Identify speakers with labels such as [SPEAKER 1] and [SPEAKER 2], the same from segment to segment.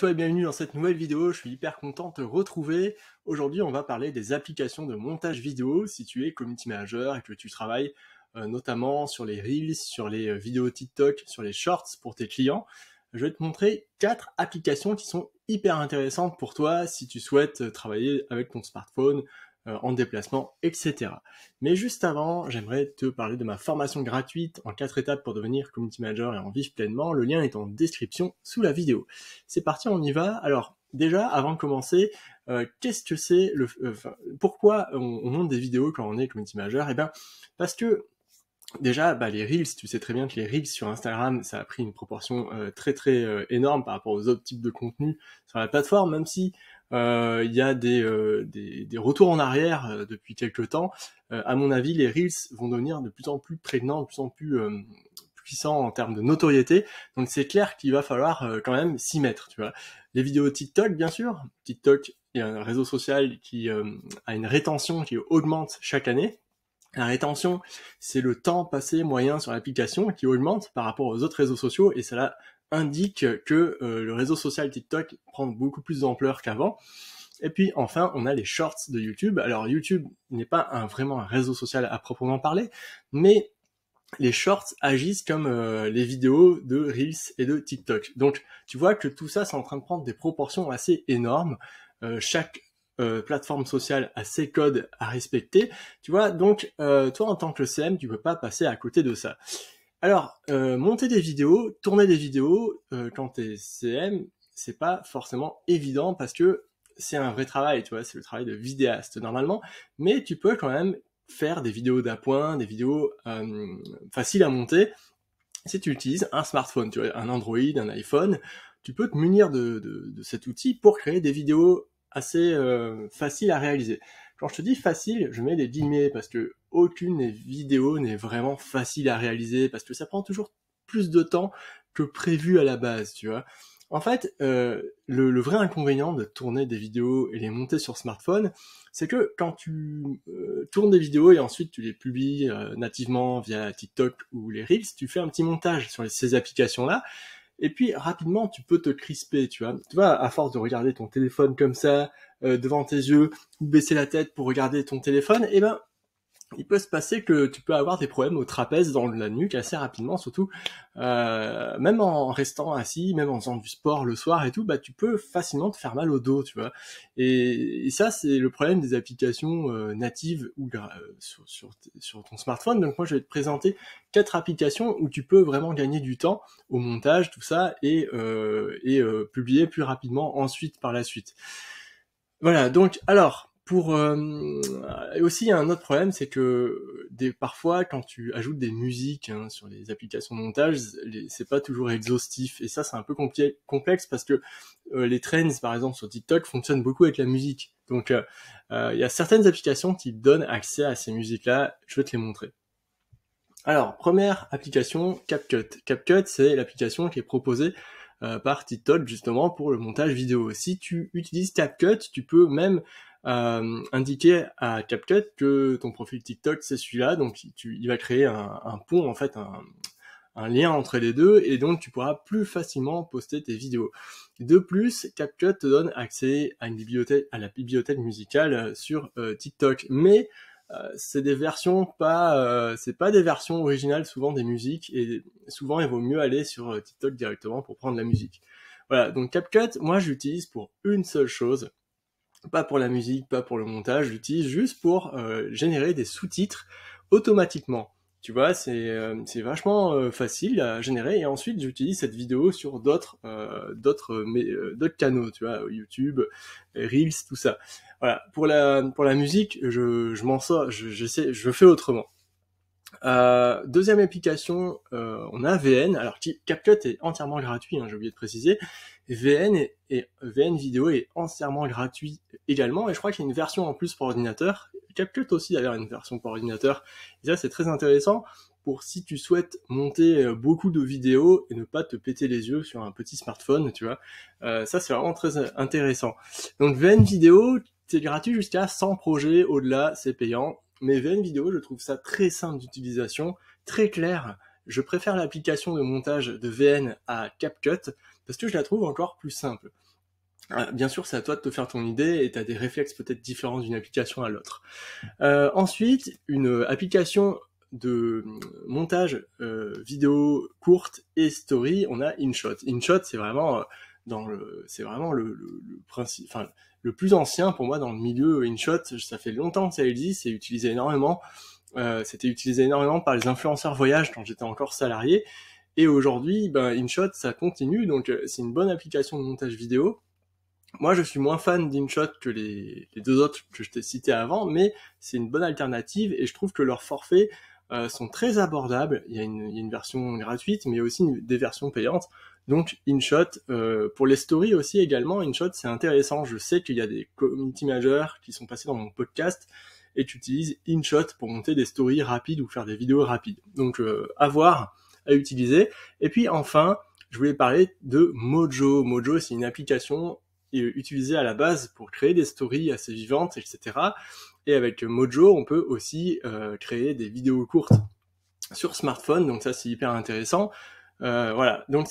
[SPEAKER 1] toi et bienvenue dans cette nouvelle vidéo, je suis hyper content de te retrouver. Aujourd'hui, on va parler des applications de montage vidéo si tu es community manager et que tu travailles notamment sur les Reels, sur les vidéos TikTok, sur les Shorts pour tes clients. Je vais te montrer 4 applications qui sont hyper intéressantes pour toi si tu souhaites travailler avec ton smartphone, en déplacement, etc. Mais juste avant, j'aimerais te parler de ma formation gratuite en 4 étapes pour devenir community manager et en vivre pleinement. Le lien est en description sous la vidéo. C'est parti, on y va. Alors déjà, avant de commencer, qu'est-ce que c'est pourquoi on monte des vidéos quand on est community manager? Eh bien, parce que déjà, les Reels, tu sais très bien que les Reels sur Instagram, ça a pris une proportion très énorme par rapport aux autres types de contenus sur la plateforme, même si il y a des retours en arrière depuis quelques temps. À mon avis, les Reels vont devenir de plus en plus prégnants, de plus en plus puissants en termes de notoriété. Donc c'est clair qu'il va falloir quand même s'y mettre, tu vois. Les vidéos TikTok, bien sûr. TikTok est un réseau social qui a une rétention qui augmente chaque année. La rétention, c'est le temps passé moyen sur l'application qui augmente par rapport aux autres réseaux sociaux et cela indique que le réseau social TikTok prend beaucoup plus d'ampleur qu'avant. Et puis enfin, on a les shorts de YouTube. Alors YouTube n'est pas vraiment un réseau social à proprement parler, mais les shorts agissent comme les vidéos de Reels et de TikTok. Donc tu vois que tout ça, c'est en train de prendre des proportions assez énormes. Chaque plateforme sociale a ses codes à respecter, tu vois, donc toi en tant que CM, tu peux pas passer à côté de ça. Alors, monter des vidéos, tourner des vidéos, quand t'es CM, c'est pas forcément évident parce que c'est un vrai travail, tu vois, c'est le travail de vidéaste normalement, mais tu peux quand même faire des vidéos d'appoint, des vidéos faciles à monter. Si tu utilises un smartphone, tu vois, un Android, un iPhone, tu peux te munir de cet outil pour créer des vidéos assez faciles à réaliser. Quand je te dis facile, je mets des guillemets parce que aucune vidéo n'est vraiment facile à réaliser parce que ça prend toujours plus de temps que prévu à la base, tu vois. En fait, le vrai inconvénient de tourner des vidéos et les monter sur smartphone, c'est que quand tu tournes des vidéos et ensuite tu les publies nativement via TikTok ou les Reels, tu fais un petit montage sur ces applications-là, et puis rapidement tu peux te crisper, tu vois. Tu vois, à force de regarder ton téléphone comme ça, devant tes yeux, ou baisser la tête pour regarder ton téléphone, eh ben il peut se passer que tu peux avoir des problèmes au trapèze dans la nuque assez rapidement, surtout même en restant assis, même en faisant du sport le soir et tout, tu peux facilement te faire mal au dos, tu vois. Et ça, c'est le problème des applications natives ou sur ton smartphone. Donc moi, je vais te présenter 4 applications où tu peux vraiment gagner du temps au montage, tout ça, et publier plus rapidement ensuite par la suite. Voilà, donc alors et aussi il y a un autre problème, c'est que parfois quand tu ajoutes des musiques sur les applications de montage, c'est pas toujours exhaustif et ça c'est un peu complexe parce que les trends par exemple sur TikTok fonctionnent beaucoup avec la musique. Donc il y a certaines applications qui donnent accès à ces musiques-là, je vais te les montrer. Alors, première application, CapCut. CapCut, c'est l'application qui est proposée par TikTok justement pour le montage vidéo. Si tu utilises CapCut, tu peux même indiquer à CapCut que ton profil TikTok c'est celui-là, donc il va créer un pont en fait, un lien entre les deux, et donc tu pourras plus facilement poster tes vidéos. De plus, CapCut te donne accès à la bibliothèque musicale sur TikTok, mais c'est des versions c'est pas des versions originales souvent des musiques, et souvent il vaut mieux aller sur TikTok directement pour prendre la musique. Voilà, donc CapCut, moi j'utilise pour une seule chose, pas pour la musique, pas pour le montage, j'utilise juste pour générer des sous-titres automatiquement. Tu vois, c'est vachement facile à générer, et ensuite j'utilise cette vidéo sur d'autres canaux, tu vois, YouTube, Reels, tout ça. Voilà, pour la musique, je m'en sors, je fais autrement. Deuxième application, on a VN. Alors CapCut est entièrement gratuit, j'ai oublié de préciser. VN Vidéo est entièrement gratuit également, et je crois qu'il y a une version en plus pour ordinateur. CapCut aussi d'ailleurs une version pour ordinateur. Et ça c'est très intéressant pour si tu souhaites monter beaucoup de vidéos et ne pas te péter les yeux sur un petit smartphone, tu vois. Ça c'est vraiment très intéressant. Donc VN Vidéo, c'est gratuit jusqu'à 100 projets, au-delà c'est payant. Mais VN Vidéo, je trouve ça très simple d'utilisation, très clair. Je préfère l'application de montage de VN à CapCut parce que je la trouve encore plus simple. Bien sûr, c'est à toi de te faire ton idée et tu as des réflexes peut-être différents d'une application à l'autre. Ensuite, une application de montage vidéo courte et story, on a InShot. InShot, c'est vraiment c'est vraiment le principe, enfin le plus ancien pour moi dans le milieu. InShot, ça fait longtemps que ça existe, c'est utilisé énormément. C'était utilisé énormément par les influenceurs voyage quand j'étais encore salarié. Et aujourd'hui, ben, InShot, ça continue, donc c'est une bonne application de montage vidéo. Moi, je suis moins fan d'InShot que les deux autres que je t'ai cités avant, mais c'est une bonne alternative et je trouve que leurs forfaits sont très abordables. Il y a une version gratuite, mais aussi des versions payantes. Donc InShot, pour les stories aussi également, InShot c'est intéressant. Je sais qu'il y a des community managers qui sont passés dans mon podcast et qui utilisent InShot pour monter des stories rapides ou faire des vidéos rapides. Donc à voir, à utiliser. Et puis enfin, je voulais parler de Mojo. Mojo, c'est une application utilisée à la base pour créer des stories assez vivantes, etc. Et avec Mojo, on peut aussi créer des vidéos courtes sur smartphone, donc ça c'est hyper intéressant. Voilà, donc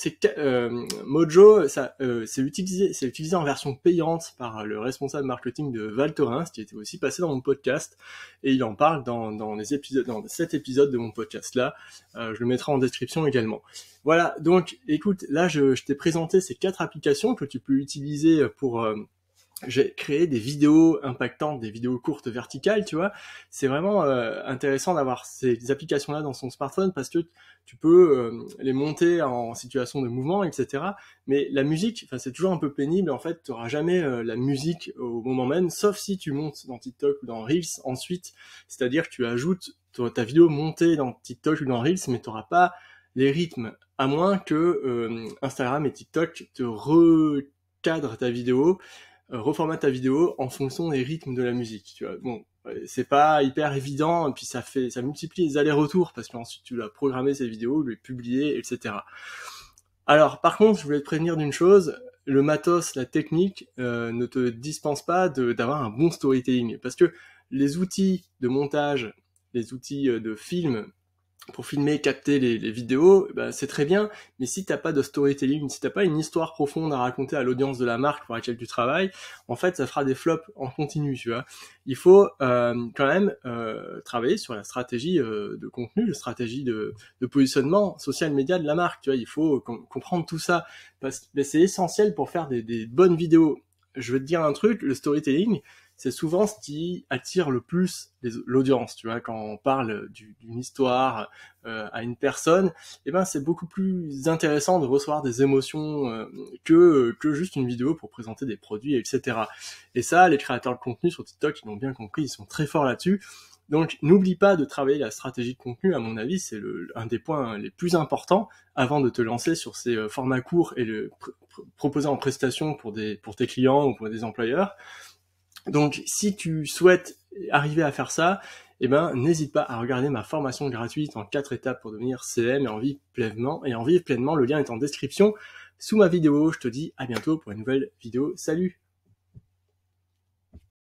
[SPEAKER 1] Mojo, c'est utilisé en version payante par le responsable marketing de Val Thorens, qui était aussi passé dans mon podcast, et il en parle dans cet épisode de mon podcast là. Je le mettrai en description également. Voilà, donc écoute, là je t'ai présenté ces 4 applications que tu peux utiliser pour j'ai créé des vidéos impactantes, des vidéos courtes verticales, tu vois. C'est vraiment intéressant d'avoir ces applications-là dans son smartphone parce que tu peux les monter en situation de mouvement, etc. Mais la musique, c'est toujours un peu pénible. En fait, tu n'auras jamais la musique au moment même, sauf si tu montes dans TikTok ou dans Reels ensuite. C'est-à-dire que tu ajoutes ta vidéo montée dans TikTok ou dans Reels, mais tu n'auras pas les rythmes, à moins que Instagram et TikTok te recadrent ta vidéo, reformate ta vidéo en fonction des rythmes de la musique, tu vois. Bon, c'est pas hyper évident, et puis ça multiplie les allers-retours, parce qu'ensuite tu dois programmer ces vidéos, les publier, etc. Alors, par contre, je voulais te prévenir d'une chose, le matos, la technique, ne te dispense pas d'avoir un bon storytelling, parce que les outils de montage, les outils de film, pour filmer, capter les vidéos, c'est très bien, mais si t'as pas de storytelling, si t'as pas une histoire profonde à raconter à l'audience de la marque pour laquelle tu travailles, en fait, ça fera des flops en continu, tu vois. Il faut quand même travailler sur la stratégie de contenu, la stratégie de positionnement social média de la marque, tu vois. Il faut comprendre tout ça, parce que c'est essentiel pour faire des bonnes vidéos. Je vais te dire un truc, le storytelling, c'est souvent ce qui attire le plus l'audience, tu vois, quand on parle d'une histoire à une personne, c'est beaucoup plus intéressant de recevoir des émotions que juste une vidéo pour présenter des produits, etc. Et ça, les créateurs de contenu sur TikTok, ils l'ont bien compris, ils sont très forts là-dessus. Donc, n'oublie pas de travailler la stratégie de contenu, à mon avis, c'est un des points les plus importants avant de te lancer sur ces formats courts et le proposer en prestation pour tes clients ou pour des employeurs. Donc, si tu souhaites arriver à faire ça, n'hésite pas à regarder ma formation gratuite en 4 étapes pour devenir CM et en vivre pleinement. Le lien est en description sous ma vidéo. Je te dis à bientôt pour une nouvelle vidéo. Salut!